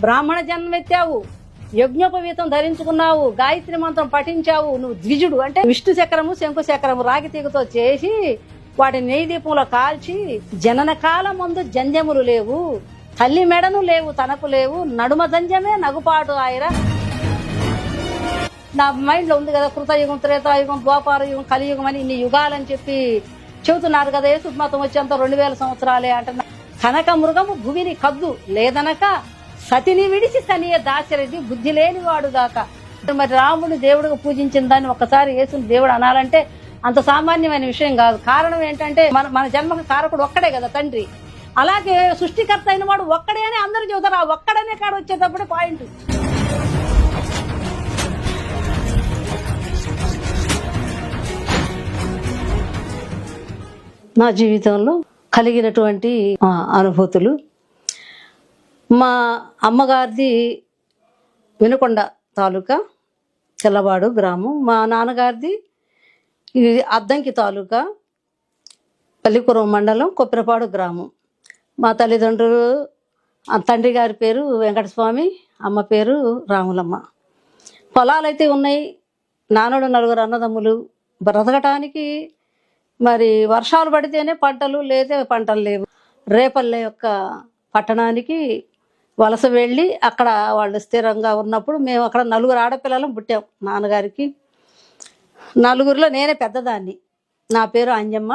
బ్రాహ్మణ జన్మెత్తావు, యజ్ఞోపవీతం ధరించుకున్నావు, గాయత్రి మంత్రం పఠించావు. నువ్వు ద్విజుడు అంటే విష్ణు చక్రము శంకు చక్రము రాగి తీగతో చేసి వాటి నెయ్యి దీపంలో కాల్చి, జనన కాలం ముందు జంధ్యములు లేవు, తల్లి మెడను లేవు, తనకు లేవు, నడుమ జంధ్యమే నగుపాటు ఆయరా. నా మైండ్ లో ఉంది కదా, కృతయుగం, త్రేతాయుగం, ద్వాపార యుగం, కలియుగం అని ఇన్ని యుగాలని చెప్పి చెబుతున్నారు కదా. యేసుమతం వచ్చేంత 2000 సంవత్సరాలే అంటున్నా. కనక మృగము భువిని కద్దు లేదనక సతిని విడిచి సనియ దాశరథి బుద్ధి లేనివాడు గాక. మరి రాముడిని దేవుడిగా పూజించిన దాన్ని ఒక్కసారి యేసుని దేవుడు అనాలంటే అంత సామాన్యమైన విషయం కాదు. కారణం ఏంటంటే మన జన్మకు కారకుడు ఒక్కడే కదా తండ్రి. అలాగే సృష్టికర్త అయిన వాడు ఒక్కడే అని అందరూ చెబుతారు. ఆ ఒక్కడనే కాడ వచ్చేటప్పుడు పాయింట్. నా జీవితంలో కలిగినటువంటి అనుభూతులు, మా అమ్మగారిది వినుకొండ తాలూకా చెల్లవాడు గ్రామం, మా నాన్నగారిది ఇది అద్దంకి తాలూకా పల్లిపురం మండలం కొప్పిరపాడు గ్రామం. మా తల్లిదండ్రులు, తండ్రి గారి పేరు వెంకటస్వామి, అమ్మ పేరు రాములమ్మ. పొలాలైతే ఉన్నాయి. నాన్నడు 4 అన్నదమ్ములు. బ్రతకటానికి మరి వర్షాలు పడితేనే పంటలు, లేదా పంటలు లేవు. రేపల్లె యొక్క పట్టణానికి వలస వెళ్ళి అక్కడ వాళ్ళు స్థిరంగా ఉన్నప్పుడు మేము అక్కడ 4 ఆడపిల్లలం పుట్టాం. నాన్నగారికి 4లో నేనే పెద్దదాన్ని. నా పేరు అంజమ్మ.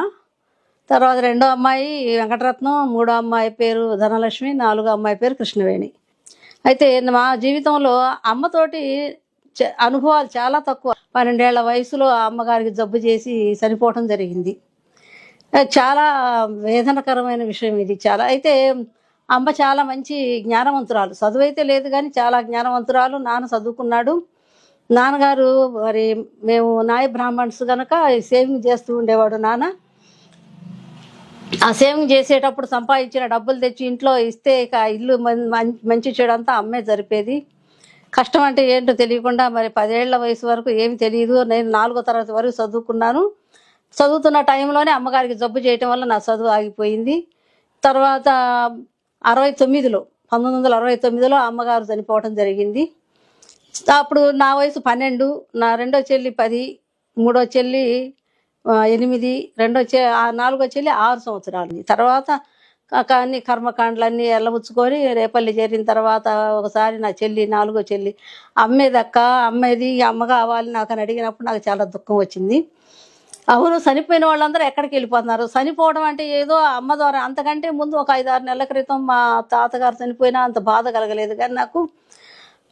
తర్వాత 2వ అమ్మాయి వెంకటరత్నం, 3వ అమ్మాయి పేరు ధనలక్ష్మి, 4వ అమ్మాయి పేరు కృష్ణవేణి. అయితే మా జీవితంలో అమ్మతోటి అనుభవాలు చాలా తక్కువ. 12 ఏళ్ల వయసులో అమ్మగారికి జబ్బు చేసి చనిపోవటం జరిగింది. చాలా వేదనకరమైన విషయం ఇది. చాలా అయితే అమ్మ చాలా మంచి జ్ఞానవంతురాలు. చదువు అయితే లేదు కానీ చాలా జ్ఞానవంతురాలు. నాన్న చదువుకున్నాడు. నాన్నగారు మరి మేము నాయ బ్రాహ్మణ్స్ కనుక సేవింగ్ చేస్తూ ఉండేవాడు నాన్న. ఆ సేవింగ్ చేసేటప్పుడు సంపాదించిన డబ్బులు తెచ్చి ఇంట్లో ఇస్తే ఇక ఇల్లు మంచి చెడు అంతా అమ్మే జరిపేది. కష్టం అంటే ఏంటో తెలియకుండా మరి 10 ఏళ్ల వయసు వరకు ఏమి తెలియదు. నేను 4వ తరగతి వరకు చదువుకున్నాను. చదువుతున్న టైంలోనే అమ్మగారికి జబ్బు చేయటం వల్ల నా చదువు ఆగిపోయింది. తర్వాత 1969లో అమ్మగారు చనిపోవటం జరిగింది. అప్పుడు నా వయసు 12, నా 2వ చెల్లి 10, 3వ చెల్లి 8, 4వ చెల్లి 6 సంవత్సరాలు. తర్వాత అన్ని కర్మకాండలన్నీ ఎల్లబుచ్చుకొని రేపల్లి చేరిన తర్వాత ఒకసారి నా చెల్లి 4వ చెల్లి అమ్మేదక్క, అమ్మేది, అమ్మ కావాలి నాకు అని అడిగినప్పుడు నాకు చాలా దుఃఖం వచ్చింది. అవును, చనిపోయిన వాళ్ళందరూ ఎక్కడికి వెళ్ళిపోతున్నారు. చనిపోవడం అంటే ఏదో అమ్మ ద్వారా. అంతకంటే ముందు ఒక 5-6 నెలల క్రితం మా తాతగారు చనిపోయినా అంత బాధ కలగలేదు. కానీ నాకు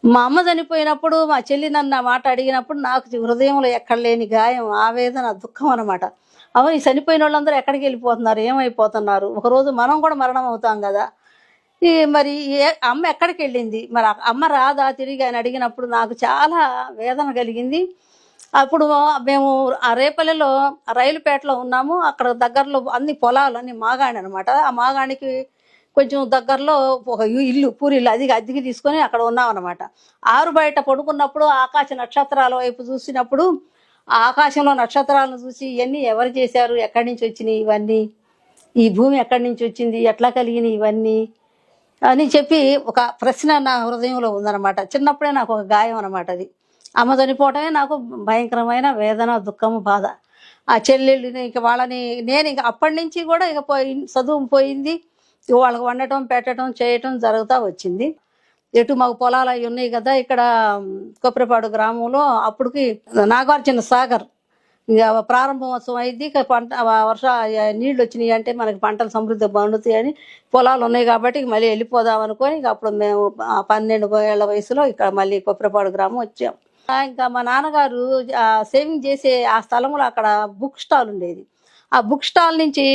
మా అమ్మ చనిపోయినప్పుడు మా చెల్లి నన్ను ఆ మాట అడిగినప్పుడు నాకు హృదయంలో ఎక్కడ లేని గాయం, ఆవేదన, దుఃఖం అన్నమాట. అవును, ఈ చనిపోయిన వాళ్ళందరూ ఎక్కడికి వెళ్ళిపోతున్నారు, ఏమైపోతున్నారు, ఒకరోజు మనం కూడా మరణం అవుతాం కదా. మరి అమ్మ ఎక్కడికి వెళ్ళింది, మరి అమ్మ రాదా తిరిగి అని అడిగినప్పుడు నాకు చాలా వేదన కలిగింది. అప్పుడు మేము ఆ రేపల్లెలో రైలుపేటలో ఉన్నాము. అక్కడ దగ్గరలో అన్ని పొలాలు, అన్ని మాగాణి అనమాట. ఆ మాగాణికి కొంచెం దగ్గరలో ఒక ఇల్లు, పూరిల్లు, అది అద్దెకి తీసుకొని అక్కడ ఉన్నాం అనమాట. ఆరు బయట పడుకున్నప్పుడు ఆకాశ నక్షత్రాల వైపు చూసినప్పుడు ఆ ఆకాశంలో నక్షత్రాలను చూసి ఇవన్నీ ఎవరు చేశారు, ఎక్కడి నుంచి వచ్చినాయి ఇవన్నీ, ఈ భూమి ఎక్కడి నుంచి వచ్చింది, ఎట్లా కలిగినాయి ఇవన్నీ అని చెప్పి ఒక ప్రశ్న నా హృదయంలో ఉందన్నమాట. చిన్నప్పుడే నాకు ఒక గాయం అనమాట అది. అమ్మ చనిపోవటమే నాకు భయంకరమైన వేదన, దుఃఖము, బాధ. ఆ చెల్లెళ్ళని ఇక వాళ్ళని నేను ఇక అప్పటి నుంచి కూడా ఇక చదువు పోయింది. వాళ్ళకి వండటం, పెట్టడం, చేయటం జరుగుతూ వచ్చింది. ఎటు మాకు పొలాలు అవి ఉన్నాయి కదా ఇక్కడ కొప్పరిపాడు గ్రామంలో. అప్పటికి నాగార్జున సాగర్ ఇక ప్రారంభోత్సవం అయింది. ఇక పంట వర్ష నీళ్ళు వచ్చినాయి అంటే మనకి పంటలు సమృద్ధి పండుతాయని పొలాలు ఉన్నాయి కాబట్టి మళ్ళీ వెళ్ళిపోదాం అనుకొని ఇక అప్పుడు మేము 12 ఏళ్ల వయసులో ఇక్కడ మళ్ళీ కొప్పరిపాడు గ్రామం వచ్చాం. ఇంకా మా నాన్నగారు సేవింగ్ చేసే ఆ స్థలంలో అక్కడ బుక్ స్టాల్ ఉండేది. ఆ బుక్ స్టాల్ నుంచి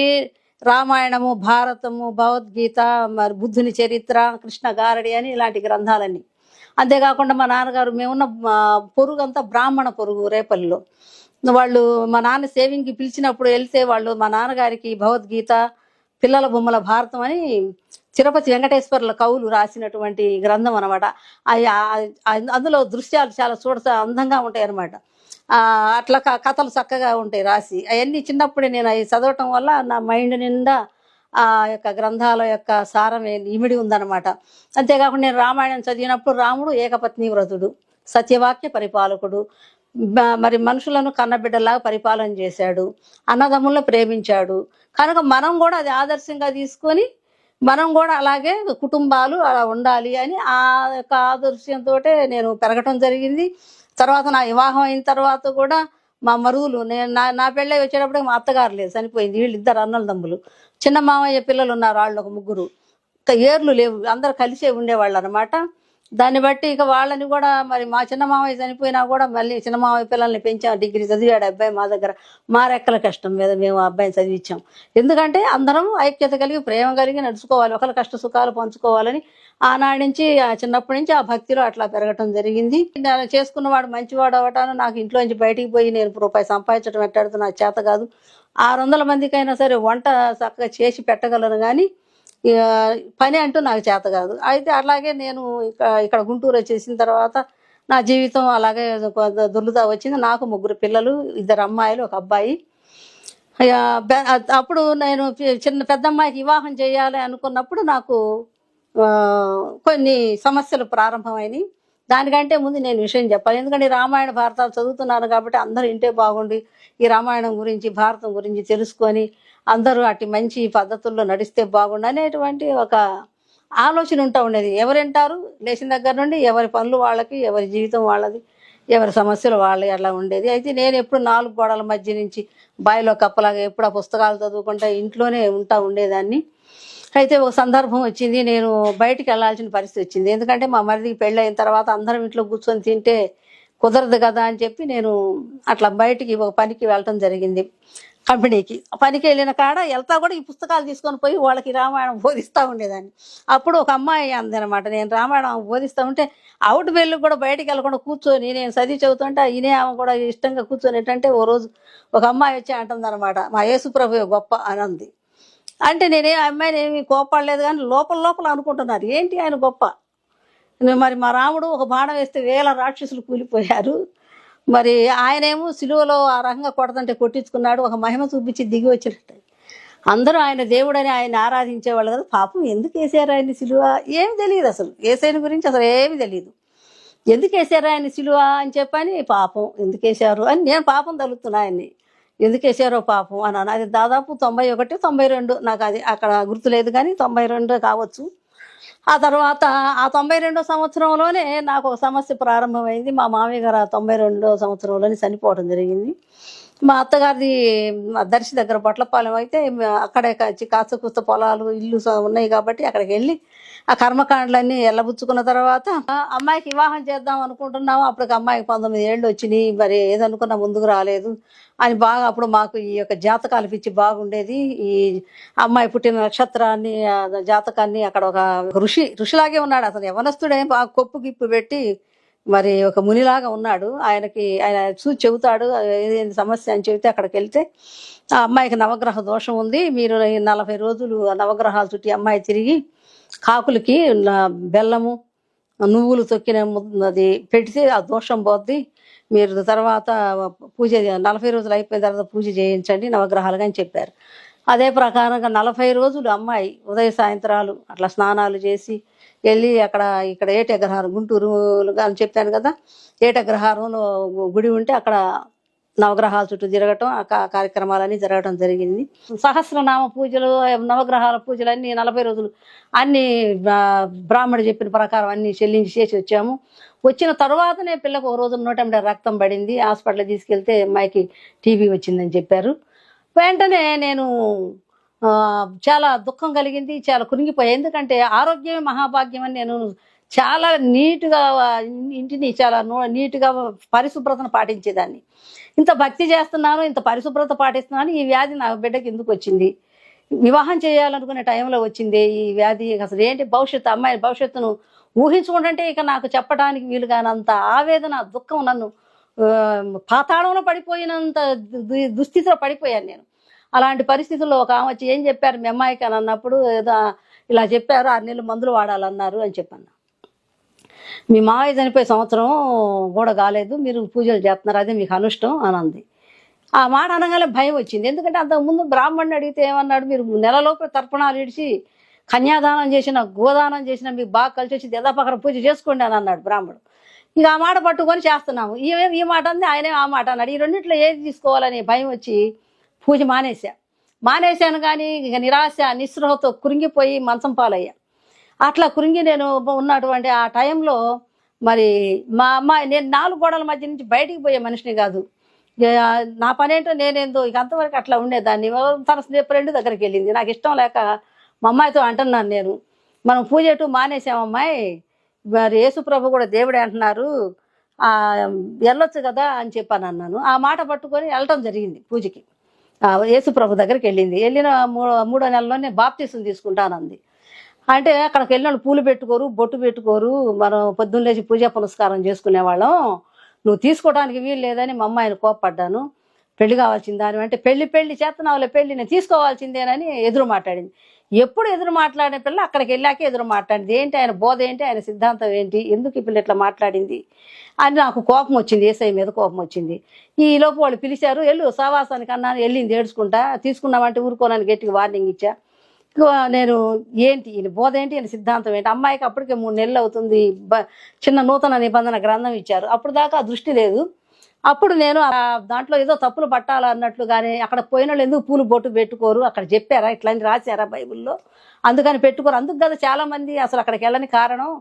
రామాయణము, భారతము, భగవద్గీత, మరి బుద్ధుని చరిత్ర, కృష్ణ గారడి అని ఇలాంటి గ్రంథాలన్నీ. అంతేకాకుండా మా నాన్నగారు మేమున్న పొరుగు అంతా బ్రాహ్మణ పొరుగు రేపల్లిలో. వాళ్ళు మా నాన్న సేవింగ్కి పిలిచినప్పుడు వెళ్తే వాళ్ళు మా నాన్నగారికి భగవద్గీత, పిల్లల బొమ్మల భారతం అని తిరుపతి వెంకటేశ్వర్ల కవులు రాసినటువంటి గ్రంథం అనమాట. అందులో దృశ్యాలు చాలా అందంగా ఉంటాయి అనమాట. అట్లా కథలు చక్కగా ఉంటాయి రాసి. అవన్నీ చిన్నప్పుడే నేను అవి చదవటం వల్ల నా మైండ్ నిండా ఆ యొక్క గ్రంథాల యొక్క సారం ఇమిడి ఉందన్నమాట. అంతేకాకుండా నేను రామాయణం చదివినప్పుడు రాముడు ఏకపత్ని వ్రతుడు, సత్యవాక్య పరిపాలకుడు, మరి మనుషులను కన్నబిడ్డలాగా పరిపాలన చేశాడు, అన్నదమ్ములను ప్రేమించాడు. కనుక మనం కూడా అది ఆదర్శంగా తీసుకొని మనం కూడా అలాగే కుటుంబాలు అలా ఉండాలి అని ఆ యొక్క ఆదర్శంతో నేను పెరగటం జరిగింది. తర్వాత నా వివాహం అయిన తర్వాత కూడా మా మరుదులు నేను నా పెళ్ళై వచ్చేటప్పుడు మా అత్తగారు లేదు, చనిపోయింది. వీళ్ళిద్దరు అన్నల తమ్ములు, చిన్న మామయ్య పిల్లలు ఉన్నారు, వాళ్ళు ఒక ముగ్గురు. ఏర్లు లేవు, అందరు కలిసే ఉండేవాళ్ళు అనమాట. దాన్ని బట్టి ఇక వాళ్ళని కూడా మరి మా చిన్న మామయ్య చనిపోయినా కూడా మళ్ళీ చిన్న మామయ్య పిల్లల్ని పెంచాం. డిగ్రీ చదివాడు అబ్బాయి మా దగ్గర. మా రెక్కల కష్టం మీద మేము ఆ అబ్బాయిని చదివించాం. ఎందుకంటే అందరం ఐక్యత కలిగి ప్రేమ కలిగి నడుచుకోవాలి, ఒకరి కష్ట సుఖాలు పంచుకోవాలని ఆనాటి నుంచి చిన్నప్పటి నుంచి ఆ భక్తిలో అట్లా పెరగటం జరిగింది. నేను చేసుకున్నవాడు మంచివాడు అవటాను, నాకు ఇంట్లోంచి బయటికి పోయి నేను రూపాయి సంపాదించడం ఎట్టాడుతూ నాకు చేత కాదు. 600 మందికైనా సరే వంట చక్కగా చేసి పెట్టగలను, కానీ పని అంటూ నాకు చేత కాదు. అయితే అలాగే నేను ఇక్కడ గుంటూరు వచ్చేసిన తర్వాత నా జీవితం అలాగే దొర్లుతా వచ్చింది. నాకు 3 పిల్లలు, 2 అమ్మాయిలు, 1 అబ్బాయి. అప్పుడు నేను పెద్ద అమ్మాయికి వివాహం చేయాలి అనుకున్నప్పుడు నాకు కొన్ని సమస్యలు ప్రారంభమైనవి. దానికంటే ముందు నేను విషయం చెప్పాలి. ఎందుకంటే రామాయణ భారతాలు చదువుతున్నాను కాబట్టి అందరూ ఇంటే బాగుండి ఈ రామాయణం గురించి భారతం గురించి తెలుసుకొని అందరూ అటు మంచి పద్ధతుల్లో నడిస్తే బాగుండు అనేటువంటి ఒక ఆలోచన ఉంటా ఉండేది. ఎవరింటారు లేచిన దగ్గర నుండి ఎవరి పనులు వాళ్ళకి, ఎవరి జీవితం వాళ్ళది, ఎవరి సమస్యలు వాళ్ళవి అలా ఉండేది. అయితే నేను ఎప్పుడు 4 గోడల మధ్య నుంచి బాయిలో కప్పలాగా ఎప్పుడు ఆ పుస్తకాలు చదువుకుంటా ఇంట్లోనే ఉండేదాన్ని. అయితే ఒక సందర్భం వచ్చింది, నేను బయటికి వెళ్ళాల్సిన పరిస్థితి వచ్చింది. ఎందుకంటే మా మరిదికి పెళ్ళి అయిన తర్వాత అందరం ఇంట్లో కూర్చొని తింటే కుదరదు కదా అని చెప్పి నేను అట్లా బయటికి ఒక పనికి వెళ్ళటం జరిగింది. కంపెనీకి పనికి వెళ్ళిన కాడ వెళ్తా కూడా ఈ పుస్తకాలు తీసుకొని పోయి వాళ్ళకి రామాయణం బోధిస్తూ ఉండేదాన్ని. అప్పుడు ఒక అమ్మాయి అందనమాట, నేను రామాయణం బోధిస్తూ ఉంటే అవుట్ బెల్లు కూడా బయటికి వెళ్ళకుండా కూర్చొని నేను చదివి చదువుతుంటే ఈయనే ఆమె కూడా ఇష్టంగా కూర్చొని ఏంటంటే ఓ రోజు ఒక అమ్మాయి వచ్చి అంటుందన్నమాట, మా యేసుప్రభు గొప్ప అని అంది. అంటే నేనే అమ్మాయిని ఏమి కోపడలేదు, కానీ లోపల లోపల అనుకుంటున్నారు ఏంటి ఆయన గొప్ప. మరి మా రాముడు ఒక బాణం వేస్తే 1000 రాక్షసులు కూలిపోయారు. మరి ఆయనేమో సిలువలో ఆ రకంగా కొడతంటే కొట్టించుకున్నాడు, ఒక మహిమ చూపించి దిగి వచ్చినట్టు. అందరూ ఆయన దేవుడని ఆయన ఆరాధించేవాళ్ళు కదా, పాపం ఎందుకు వేసారు ఆయన సిలువ ఏమి తెలియదు, అసలు ఏసైన గురించి అసలు ఏమి తెలియదు. ఎందుకు వేసారు ఆయన సిలువ అని చెప్పని, పాపం ఎందుకు వేసారు అని నేను పాపం తలుపుతున్నా ఆయన్ని, ఎందుకు వేసారో పాపం అన్నాను. అది దాదాపు 91, 92 నాకు అది అక్కడ గుర్తులేదు, కానీ 92 కావచ్చు. ఆ తర్వాత ఆ 92వ సంవత్సరంలోనే నాకు ఒక సమస్య ప్రారంభమైంది. మా మామయ్య గారు ఆ 92వ సంవత్సరంలోనే చనిపోవడం జరిగింది. మా అత్తగారిది దర్శి దగ్గర బొట్లపాలెం అయితే అక్కడే కాస్త పొలాలు ఇల్లు ఉన్నాయి కాబట్టి అక్కడికి వెళ్ళి ఆ కర్మకాండలన్నీ ఎల్లబుచ్చుకున్న తర్వాత అమ్మాయికి వివాహం చేద్దాం అనుకుంటున్నాము. అప్పటికి అమ్మాయికి 19 ఏళ్ళు వచ్చినాయి. మరి ఏదనుకున్నా ముందుకు రాలేదు అని బాగా అప్పుడు మాకు ఈ యొక్క జాతకాలు పిచ్చి బాగుండేది. ఈ అమ్మాయి పుట్టిన నక్షత్రాన్ని జాతకాన్ని అక్కడ ఒక ఋషిలాగే ఉన్నాడు అతను, యవనస్తుడే, బాగా కొప్పు గిప్పు పెట్టి మరి ఒక మునిలాగా ఉన్నాడు. ఆయన చూసి చెబుతాడు ఏదేంటి సమస్య అని చెబితే అక్కడికి వెళ్తే ఆ అమ్మాయికి నవగ్రహ దోషం ఉంది, మీరు 40 రోజులు నవగ్రహాల చుట్టి అమ్మాయి తిరిగి కాకులకి బెల్లము నువ్వులు తొక్కిన అది పెడితే ఆ దోషం పోద్ది, మీరు తర్వాత పూజ 40 రోజులు అయిపోయిన తర్వాత పూజ చేయించండి నవగ్రహాలుగా అని చెప్పారు. అదే ప్రకారంగా 40 రోజులు అమ్మాయి ఉదయ సాయంత్రాలు అట్లా స్నానాలు చేసి వెళ్ళి ఇక్కడ ఏటగ్రహారం గుంటూరు అని చెప్పాను కదా, ఏటగ్రహారంలో గుడి ఉంటే అక్కడ నవగ్రహాల చుట్టూ తిరగటం, ఆ కార్యక్రమాలన్నీ జరగటం జరిగింది. సహస్రనామ పూజలు, నవగ్రహాల పూజలు అన్నీ 40 రోజులు అన్నీ బ్రాహ్మడు చెప్పిన ప్రకారం అన్నీ చెల్లించి చేసి వచ్చాము. వచ్చిన తర్వాతనే పిల్లకు ఒక రోజు 180 రక్తం పడింది. హాస్పిటల్ తీసుకెళ్తే అమ్మాయికి టీబీ వచ్చిందని చెప్పారు. వెంటనే నేను చాలా దుఃఖం కలిగింది, చాలా కురింగిపోయాయి. ఎందుకంటే ఆరోగ్యమే మహాభాగ్యం అని నేను చాలా నీట్గా ఇంటిని చాలా నీట్గా పరిశుభ్రతను పాటించేదాన్ని. ఇంత భక్తి చేస్తున్నాను, ఇంత పరిశుభ్రత పాటిస్తున్నాను, ఈ వ్యాధి నా బిడ్డకి ఎందుకు వచ్చింది, వివాహం చేయాలనుకునే టైంలో వచ్చింది ఈ వ్యాధి, అసలు ఏంటి భవిష్యత్తు, అమ్మాయి భవిష్యత్తును ఊహించుకుంటుంటే ఇక నాకు చెప్పడానికి వీలు కానంత ఆవేదన దుఃఖం నన్ను పాతాళంలో పడిపోయినంత దుస్థితిలో పడిపోయాను నేను. అలాంటి పరిస్థితుల్లో ఒక ఆమె వచ్చి ఏం చెప్పారు మీ అమ్మాయికి అని అన్నప్పుడు, ఏదో ఇలా చెప్పారు 6 నెలలు మందులు వాడాలన్నారు అని చెప్పాను. మీ మావయ్య చనిపోయే సంవత్సరం కూడా కాలేదు, మీరు పూజలు చేస్తున్నారు, అదే మీకు అనుష్టం అని అంది. ఆ మాట అనగానే భయం వచ్చింది. ఎందుకంటే అంతకుముందు బ్రాహ్మణుని అడిగితే ఏమన్నాడు, మీరు నెలలోపు తర్పణాలు ఇడిచి కన్యాదానం చేసిన, గోదానం చేసిన మీకు బాగా కలిసి వచ్చింది, యథాపకర పూజ చేసుకోండి అని అన్నాడు బ్రాహ్మణుడు. ఇక ఆ మాట పట్టుకొని చేస్తున్నాము. ఈమె ఈ మాట అంది, ఆయనే ఆ మాట అన్నాడు. ఈ రెండిట్లో ఏది తీసుకోవాలని భయం వచ్చి పూజ మానేశాను. కానీ ఇక నిరాశ నిస్పృహతో కృంగిపోయి మంచం పాలయ్యా. అట్లా కృంగి నేను ఉన్నటువంటి ఆ టైంలో మరి మా అమ్మాయి, నేను 4 గోడల మధ్య నుంచి బయటికి పోయే మనిషిని కాదు. ఇక నా పనేంటో నేనేందో ఇక అంతవరకు అట్లా ఉండేదాన్ని. తన ఫ్రెండ్ దగ్గరికి వెళ్ళింది. నాకు ఇష్టం లేక మా అమ్మాయితో అంటున్నాను నేను, మనం పూజ ఎటు మానేసామమ్మాయి, మరి యేసు ప్రభు కూడా దేవుడే అంటున్నారు, వెళ్ళొచ్చు కదా అని చెప్పాను అన్నాను. ఆ మాట పట్టుకొని వెళ్ళటం జరిగింది పూజకి. యేసు ప్రభు దగ్గరికి వెళ్ళిన మూడో నెలలోనే బాప్తీసం తీసుకుంటానంది. అంటే అక్కడికి వెళ్ళిన పూలు పెట్టుకోరు, బొట్టు పెట్టుకోరు, మనం పొద్దున్న లేచి పూజా పునస్కారం చేసుకునేవాళ్ళం, నువ్వు తీసుకోవడానికి వీలు లేదని మా అమ్మాయిని కోప్పడ్డాను. పెళ్లి కావాల్సిందని అంటే, పెళ్లి చేస్తున్నావులే, పెళ్లి నేను తీసుకోవాల్సిందేనని ఎదురు మాట్లాడింది. ఎప్పుడు ఎదురు మాట్లాడిన పిల్ల అక్కడికి వెళ్ళాకే ఎదురు మాట్లాడింది. ఏంటి ఆయన బోధ ఏంటి, ఆయన సిద్ధాంతం ఏంటి, ఎందుకు ఈ పిల్ల ఇట్లా మాట్లాడింది అని నాకు కోపం వచ్చింది. ఏసఐ మీద కోపం వచ్చింది. ఈ లోపు వాళ్ళు పిలిచారు, వెళ్ళు సావాసానికి అన్నాను. వెళ్ళింది ఏడ్చుకుంటా. తీసుకున్నామంటే ఊరుకోనని గట్టిగా వార్నింగ్ ఇచ్చా. నేను ఏంటి ఈయన బోధ ఏంటి, ఈయన సిద్ధాంతం ఏంటి. అమ్మాయికి అప్పటికే 3 నెలలు అవుతుంది. చిన్న నూతన నిబంధన గ్రంథం ఇచ్చారు. అప్పుడు దాకా దృష్టి లేదు. అప్పుడు నేను దాంట్లో ఏదో తప్పులు పట్టాలన్నట్లుగానే, అక్కడ పోయిన వాళ్ళు ఎందుకు పూలు బొట్టు పెట్టుకోరు, అక్కడ చెప్పారా, ఇట్లా రాశారా బైబిల్లో, అందుకని పెట్టుకోరు. అందుకు కదా చాలా మంది అసలు అక్కడికి వెళ్ళని కారణం.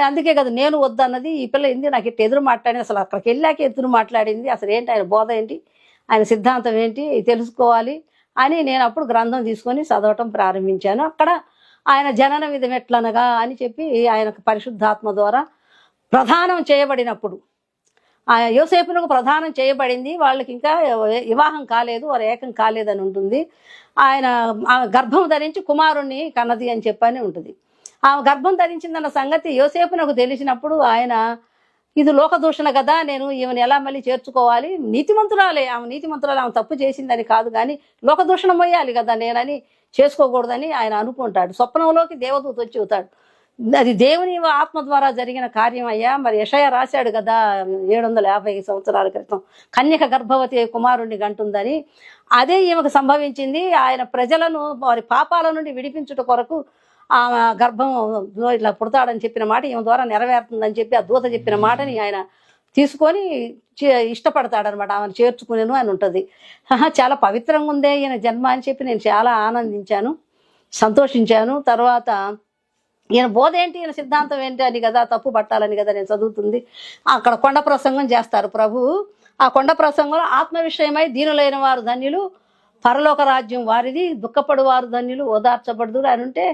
అందుకే కదా నేను వద్దన్నది. ఈ పిల్ల ఏంది నాకు ఇట్లా ఎదురు మాట్లాడింది, అసలు అక్కడికి వెళ్ళాక ఎదురు మాట్లాడింది, అసలు ఏంటి ఆయన బోధ ఏంటి, ఆయన సిద్ధాంతం ఏంటి తెలుసుకోవాలి అని నేను అప్పుడు గ్రంథం తీసుకొని చదవటం ప్రారంభించాను. అక్కడ ఆయన జనన విధం ఎట్లనగా అని చెప్పి ఆయనకు పరిశుద్ధాత్మ ద్వారా ప్రధానం చేయబడినప్పుడు, ఆ యోసేపునకు ప్రధానం చేయబడింది. వాళ్ళకి ఇంకా వివాహం కాలేదు, వారు ఏకం కాలేదని ఉంటుంది. ఆయన గర్భం ధరించి కుమారుణ్ణి కన్నది అని చెప్పని ఉంటుంది. ఆమె గర్భం ధరించిందన్న సంగతి యోసేపునకు తెలిసినప్పుడు ఆయన, ఇది లోకదూషణ కదా, నేను ఈమెను ఎలా మళ్ళీ చేర్చుకోవాలి, నీతిమంతురాలే ఆమె తప్పు చేసిందని కాదు, కానీ లోకదూషణ మొయ్యాలి కదా నేనని చేసుకోకూడదని ఆయన అనుకుంటాడు. స్వప్నంలోకి దేవదూత వచ్చి అవుతాడు, అది దేవుని ఆత్మ ద్వారా జరిగిన కార్యం అయ్యా. మరి యెషయా రాశాడు కదా 750 సంవత్సరాల క్రితం, కన్యక గర్భవతి కుమారుణ్ణి గంటుందని. అదే ఈమెకు సంభవించింది. ఆయన ప్రజలను వారి పాపాల నుండి విడిపించుట కొరకు ఆమె గర్భం ఇట్లా పుడతాడని చెప్పిన మాట ఈమె ద్వారా నెరవేరుతుందని చెప్పి ఆ దూత చెప్పిన మాటని ఆయన తీసుకొని ఇష్టపడతాడనమాట. ఆమెను చేర్చుకునేను అని ఉంటుంది. చాలా పవిత్రంగా ఉందే ఈయన జన్మ అని చెప్పి నేను చాలా ఆనందించాను, సంతోషించాను. తర్వాత ఈయన బోధ ఏంటి, ఈయన సిద్ధాంతం ఏంటి అని కదా, తప్పు పట్టాలని కదా నేను చదువుతుంది. అక్కడ కొండ ప్రసంగం చేస్తారు ప్రభు. ఆ కొండ ప్రసంగంలో ఆత్మ విషయమై దీనులైన వారు ధన్యులు, పరలోక రాజ్యం వారిది, దుఃఖపడు వారు ధన్యులు, ఓదార్చబడుదురు అని ఉంటే,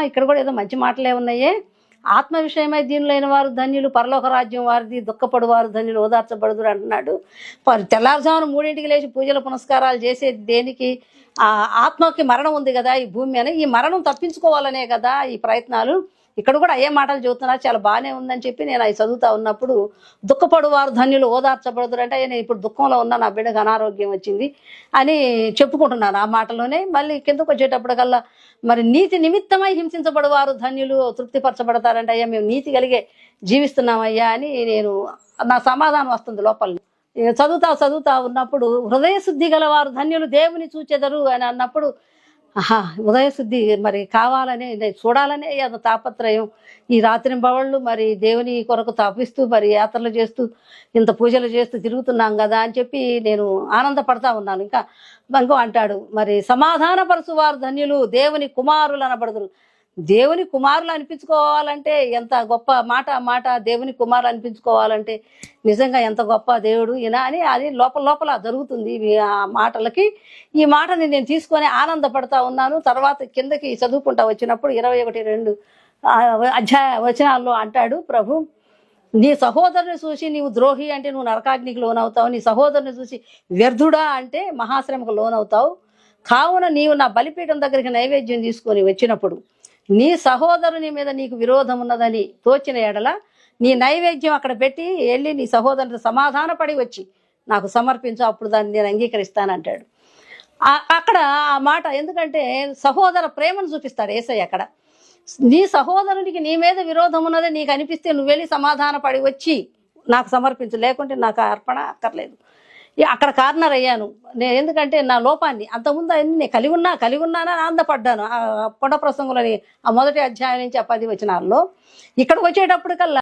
ఇక్కడ కూడా ఏదో మంచి మాటలే ఉన్నాయే. ఆత్మ విషయమై దీనులైన వారు ధన్యులు, పరలోక రాజ్యం వారిది, దుఃఖపడు వారు ధన్యులు, ఓదార్చబడుదురు అంటున్నాడు. తెల్లారుజామున 3ంటికి లేచి పూజల పునస్కారాలు చేసేది దేనికి, ఆ ఆత్మకి మరణం ఉంది కదా ఈ భూమి మీద, ఈ మరణం తప్పించుకోవాలనే కదా ఈ ప్రయత్నాలు. ఇక్కడ కూడా అయ్యే మాటలు చదువుతున్నారు, చాలా బాగానే ఉందని చెప్పి నేను అవి చదువుతా ఉన్నప్పుడు, దుఃఖపడు వారు ధన్యులు, ఓదార్చబడుదురు అంటే, నేను ఇప్పుడు దుఃఖంలో ఉన్నా, నా బిడ్డకు అనారోగ్యం వచ్చింది అని చెప్పుకుంటున్నాను ఆ మాటలోనే. మళ్ళీ కిందకు వచ్చేటప్పటికల్లా, మరి నీతి నిమిత్తమై హింసించబడు వారు ధన్యులు, తృప్తిపరచబడతారంటే, అయ్యా మేము నీతి కలిగే జీవిస్తున్నామయ్యా అని నేను, నా సమాధానం వస్తుంది లోపల. చదువుతా ఉన్నప్పుడు, హృదయ శుద్ధి గల వారు ధన్యులు దేవుని చూచెదరు అని అన్నప్పుడు, ఉదయ శుద్ధి మరి కావాలనే, చూడాలనే అది తాపత్రయం. ఈ రాత్రింబవళ్ళు మరి దేవుని కొరకు తపిస్తూ మరి యాత్రలు చేస్తూ ఇంత పూజలు చేస్తూ తిరుగుతున్నాం కదా అని చెప్పి నేను ఆనందపడతా ఉన్నాను. ఇంకో అంటాడు, మరి సమాధానపరచు వారు ధన్యులు, దేవుని కుమారులు అనబడుదురు. దేవుని కుమారులు అనిపించుకోవాలంటే ఎంత గొప్ప మాట, దేవుని కుమారులు అనిపించుకోవాలంటే నిజంగా ఎంత గొప్ప దేవుడు ఈయన అని అది లోపల జరుగుతుంది. ఆ మాటలకి ఈ మాటని నేను తీసుకొని ఆనందపడతా ఉన్నాను. తర్వాత కిందకి చదువుకుంటా వచ్చినప్పుడు 21-2 అధ్యాయ వచనాల్లో అంటాడు ప్రభు, నీ సహోదరుని చూసి నీవు ద్రోహి అంటే నువ్వు నరకాగ్నికి లోనవుతావు, నీ సహోదరుని చూసి వ్యర్థుడా అంటే మహాశ్రమకు లోనవుతావు. కావున నీవు నా బలిపీఠం దగ్గరికి నైవేద్యం తీసుకొని వచ్చినప్పుడు, నీ సహోదరుని మీద నీకు విరోధం ఉన్నదని తోచిన ఎడల నీ నైవేద్యం అక్కడ పెట్టి వెళ్ళి నీ సహోదరుని సమాధానపడి వచ్చి నాకు సమర్పించు, అప్పుడు దాన్ని నేను అంగీకరిస్తానంటాడు. అక్కడ ఆ మాట ఎందుకంటే సహోదర ప్రేమను చూపిస్తాడు యేసయ్య. అక్కడ నీ సహోదరునికి నీ మీద విరోధం ఉన్నది నీకు అనిపిస్తే నువ్వు వెళ్ళి సమాధానపడి వచ్చి నాకు సమర్పించు, లేకుంటే నాకు అర్పణ అక్కర్లేదు. అక్కడ కార్నర్ అయ్యాను నేను, ఎందుకంటే నా లోపాన్ని. అంతకుముందు అన్ని నేను కలిగి ఉన్నానని ఆనందపడ్డాను ఆ పొడ ప్రసంగులని ఆ మొదటి అధ్యాయం నుంచి ఆ 10 వచనాల్లో. ఇక్కడికి వచ్చేటప్పటికల్లా